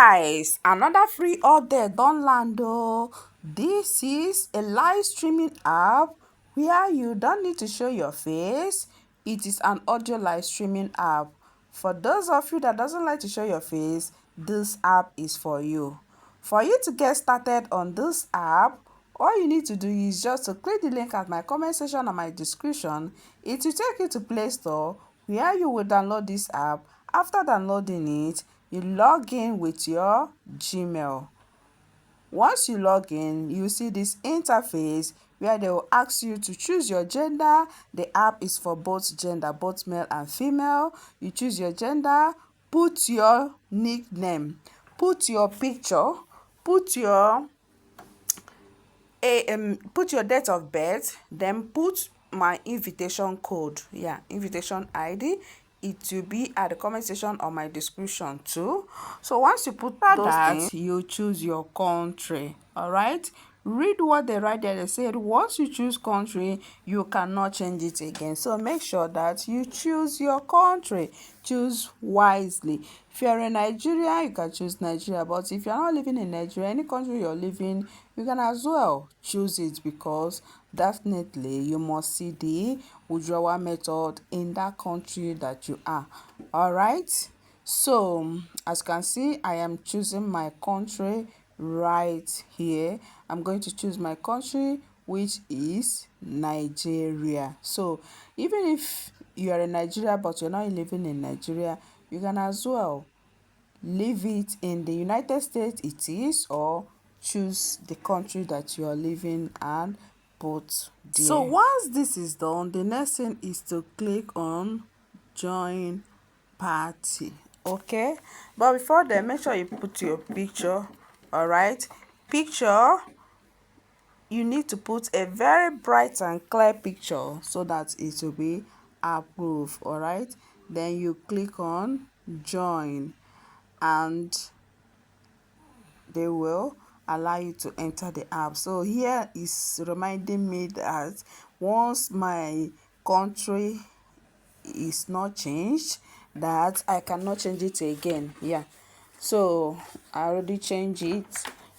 Guys, another free update don land o. This is a live streaming app where you don't need to show your face. It is an audio live streaming app. For those of you that doesn't like to show your face, this app is for you. For you to get started on this app, all you need to do is just to click the link at my comment section and my description. It will take you to Play Store where you will download this app. After downloading it, you log in with your Gmail. Once you log in, you see this interface where they will ask you to choose your gender. The app is for both gender, both male and female. You choose your gender, put your nickname, put your picture, put your date of birth, then put my invitation code, invitation ID. It will be at the comment section or my description too. So once you put those things, you choose your country. All right, read what they write there. They said once you choose country, you cannot change it again. So make sure that you choose your country. Choose wisely. If you're in Nigeria, you can choose Nigeria, but if you're not living in Nigeria, any country you're living, you can as well choose it, because definitely you must see the withdrawal method in that country that you are. All right, so as you can see, I am choosing my country right here. I'm going to choose my country, which is Nigeria. So even if you are in Nigeria but you're not living in Nigeria, you can as well leave it in the United States it is, or choose the country that you are living and put there. So once this is done, the next thing is to click on join party. Okay, but before then, make sure you put your picture. All right, picture, you need to put a very bright and clear picture so that it will be approved. All right, then you click on join and they will allow you to enter the app. So here is reminding me that once my country is not changed, that I cannot change it again. So I already changed it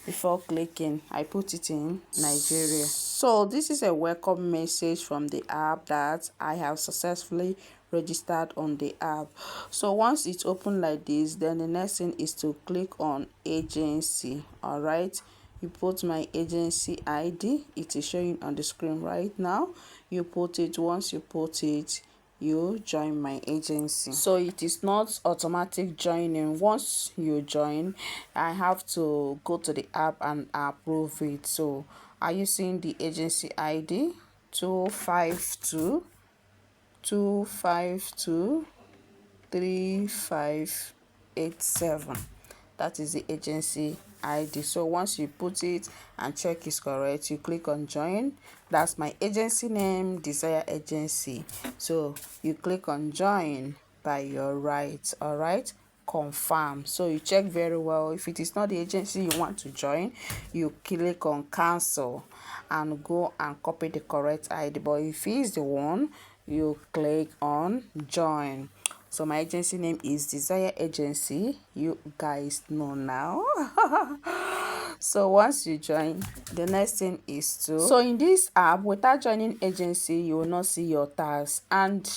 before clicking. I put it in Nigeria. So this is a welcome message from the app that I have successfully registered on the app. So once it's open like this, then the next thing is to click on agency. All right, you put my agency ID. It is showing on the screen right now. You put it. Once you put it, you join my agency. So it is not automatic joining. Once you join, I have to go to the app and approve it. So are you seeing the agency ID 2523587? That is the agency ID. So once you put it and check is correct, you click on join. That's my agency name, Desire Agency. So you click on join by your right. All right, confirm. So you check very well. If it is not the agency you want to join, you click on cancel and go and copy the correct ID. But if it is the one, you click on join. So my agency name is Desire Agency. You guys know now. So once you join, the next thing is to, so in this app, without joining agency, you will not see your task. And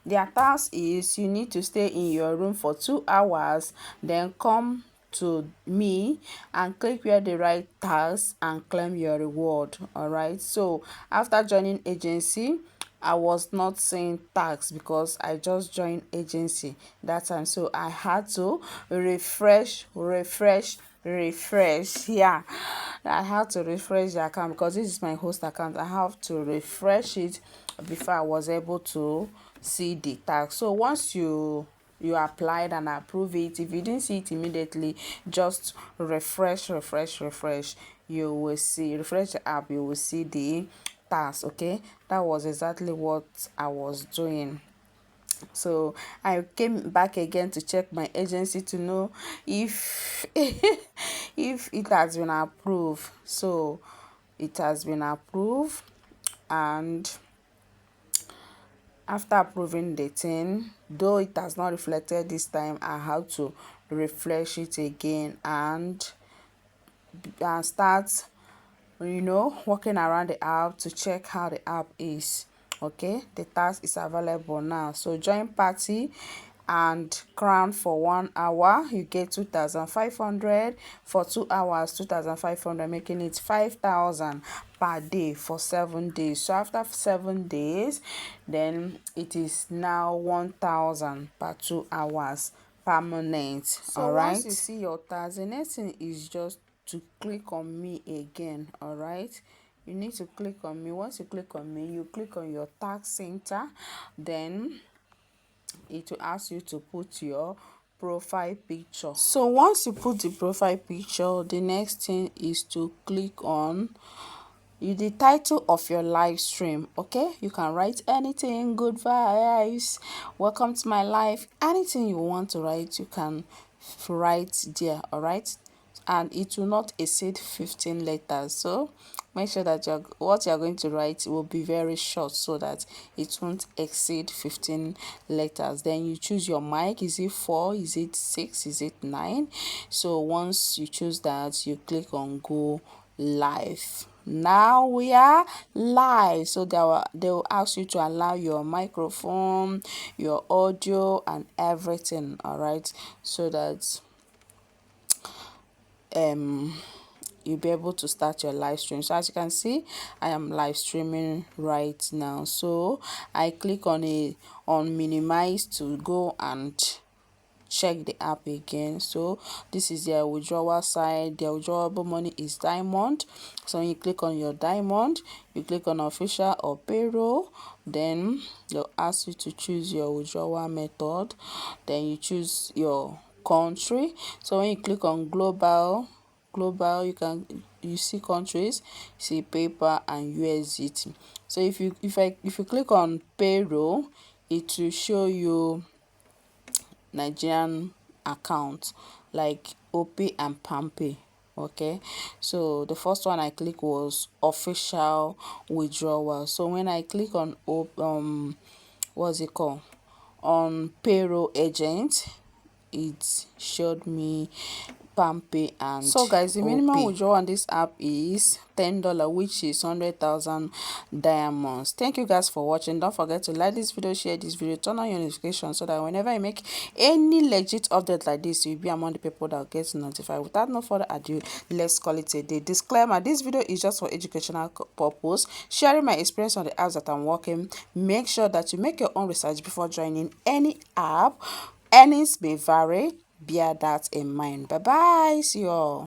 their task is you need to stay in your room for 2 hours, then come to me and click where they write task and claim your reward. All right, so after joining agency, I was not seeing tax because I just joined agency that time. So I had to refresh. Yeah, I had to refresh the account because this is my host account. I have to refresh it before I was able to see the tax. So once you applied and approve it, if you didn't see it immediately, just refresh. You will see, refresh the app, you will see the task. Okay, that was exactly what I was doing. So I came back again to check my agency to know if if it has been approved. So it has been approved, and after approving the thing, though it has not reflected this time, I have to refresh it again and start walking around the app to check how the app is. Okay, the task is available now. So join party and crown for 1 hour, you get 2,500. For 2 hours, 2,500, making it 5,000 per day for 7 days. So after 7 days, then it is now 1,000 per 2 hours permanent. So all right, once you see your task, the next thing is just to click on me again. All right, you need to click on me. Once you click on me, you click on your task center, then it will ask you to put your profile picture. So once you put the profile picture, the next thing is to click on the title of your live stream. Okay, you can write anything, good vibes, welcome to my life, anything you want to write, you can write there. All right, and it will not exceed 15 letters. So make sure that what you're going to write will be very short so that it won't exceed 15 letters. Then you choose your mic. Is it 4? Is it 6? Is it 9? So once you choose that, you click on go live. Now we are live. So they will ask you to allow your microphone, your audio and everything. All right, so that you'll be able to start your live stream. So as you can see, I am live streaming right now. So I click on minimize to go and check the app again. So this is their withdrawal side. Their withdrawable money is diamond. So when you click on your diamond, you click on official or payroll, then they'll ask you to choose your withdrawal method, then you choose your country. So when you click on global, you see countries, see paper and USDT. So if you click on payroll, it will show you Nigerian account like OP and PAMPay. Okay, so the first one I click was official withdrawal. So when I click on what's it called, on payroll agent, it showed me PAMPay and so guys, the minimum withdrawal on this app is $10, which is 100,000 diamonds. Thank you guys for watching. Don't forget to like this video, share this video, turn on your notifications so that whenever I make any legit update like this, you'll be among the people that get notified. Without no further ado, let's call it a day. Disclaimer: this video is just for educational purpose, sharing my experience on the apps that I'm working. Make sure that you make your own research before joining any app. Earnings may vary. Bear that in mind. Bye bye. See you all.